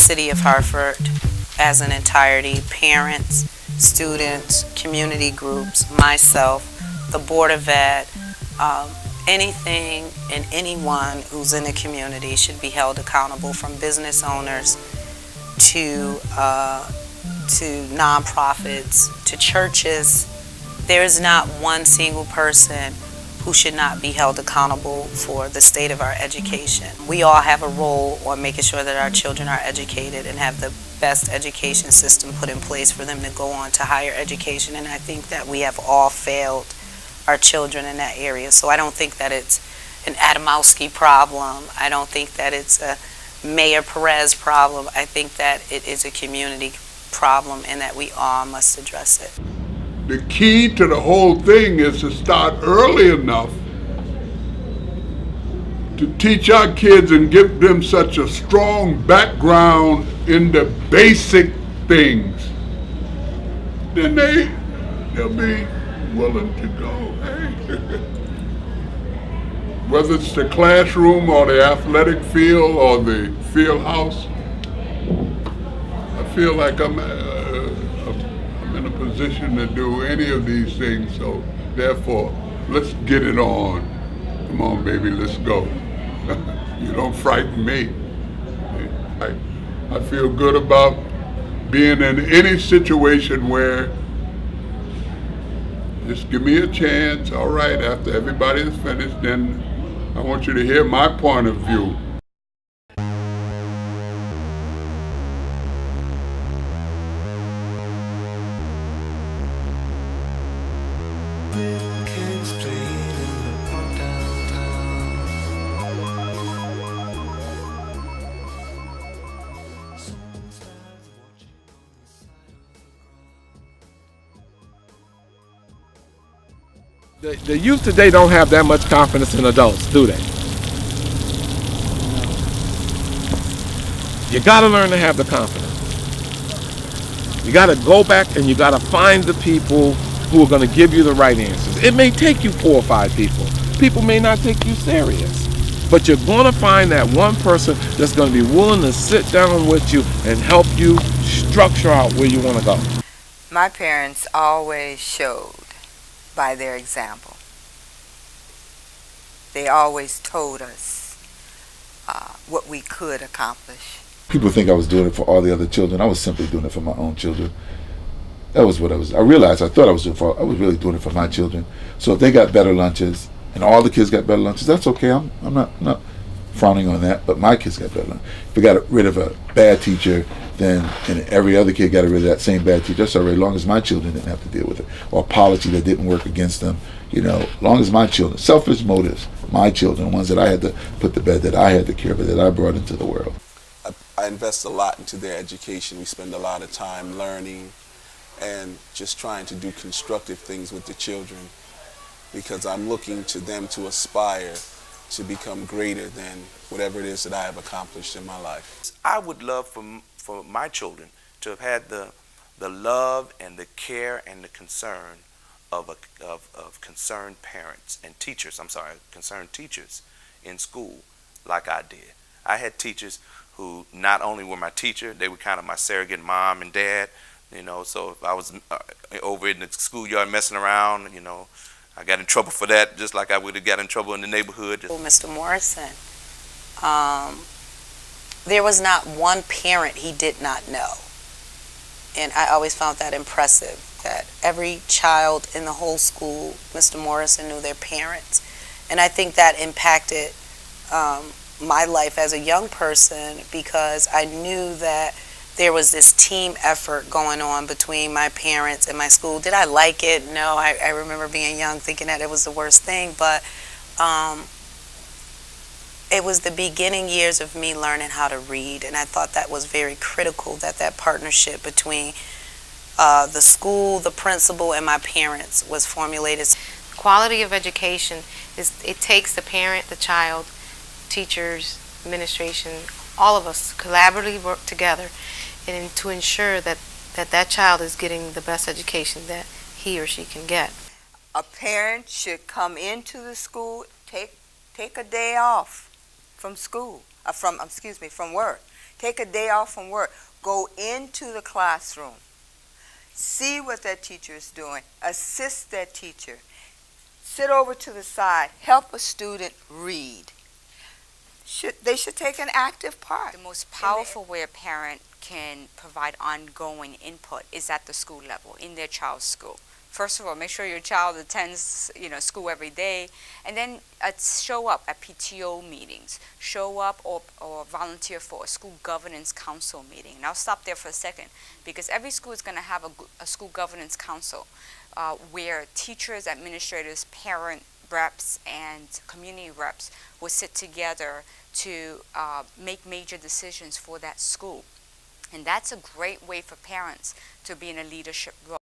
city of Hartford as an entirety, parents, students, community groups, myself, the Board of Ed, anything and anyone who's in the community should be held accountable, from business owners to nonprofits to churches. There is not one single person who should not be held accountable for the state of our education. We all have a role on making sure that our children are educated and have the best education system put in place for them to go on to higher education, and I think that we have all failed our children in that area. So I don't think that it's an Adamowski problem. I don't think that it's a Mayor Perez problem. I think that it is a community problem and that we all must address it. The key to the whole thing is to start early enough to teach our kids and give them such a strong background in the basic things. Then they'll be willing to go. Hey. Whether it's the classroom or the athletic field or the field house, I feel like I'm in a position to do any of these things. So therefore, let's get it on. Come on, baby, let's go. You don't frighten me. I feel good about being in any situation where just give me a chance. All right, after everybody is finished, then I want you to hear my point of view. The youth today don't have that much confidence in adults, do they? You gotta learn to have the confidence. You gotta go back and you gotta find the people who are gonna give you the right answers. It may take you 4 or 5 people. People may not take you serious. But you're gonna find that one person that's gonna be willing to sit down with you and help you structure out where you wanna go. My parents always showed by their example. They always told us what we could accomplish. People think I was doing it for all the other children. I was simply doing it for my own children. That was what I was. I realized I thought I was doing I was really doing it for my children. So if they got better lunches and all the kids got better lunches, that's okay. I'm not frowning on that. But my kids got better lunches. If we got rid of a bad teacher, then and every other kid got rid of that same bad teacher, that's all right, as long as my children didn't have to deal with it. Or a policy that didn't work against them, as long as my children, selfish motives, my children, ones that I had to put to bed, that I had to care for, that I brought into the world. I invest a lot into their education. We spend a lot of time learning and just trying to do constructive things with the children, because I'm looking to them to aspire to become greater than whatever it is that I have accomplished in my life. I would love for my children to have had the love and the care and the concern of concerned parents and teachers, concerned teachers in school like I did. I had teachers who not only were my teacher, they were kind of my surrogate mom and dad, so if I was over in the schoolyard messing around, I got in trouble for that, just like I would have got in trouble in the neighborhood. Mr. Morrison, there was not one parent he did not know. And I always found that impressive, that every child in the whole school, Mr. Morrison knew their parents. And I think that impacted my life as a young person, because I knew that there was this team effort going on between my parents and my school. Did I like it? No, I remember being young thinking that it was the worst thing, but it was the beginning years of me learning how to read, and I thought that was very critical, that partnership between the school, the principal, and my parents was formulated. Quality of education it takes the parent, the child, teachers, administration, all of us collaboratively work together and to ensure that child is getting the best education that he or she can get. A parent should come into the school, take a day off from school, from work. Take a day off from work. Go into the classroom. See what that teacher is doing. Assist that teacher. Sit over to the side. Help a student read. They should take an active part. The most powerful way a parent can provide ongoing input is at the school level, in their child's school. First of all, make sure your child attends, school every day, and then show up at PTO meetings, show up or volunteer for a school governance council meeting. And I'll stop there for a second, because every school is going to have a school governance council where teachers, administrators, parent reps, and community reps will sit together to make major decisions for that school. And that's a great way for parents to be in a leadership role.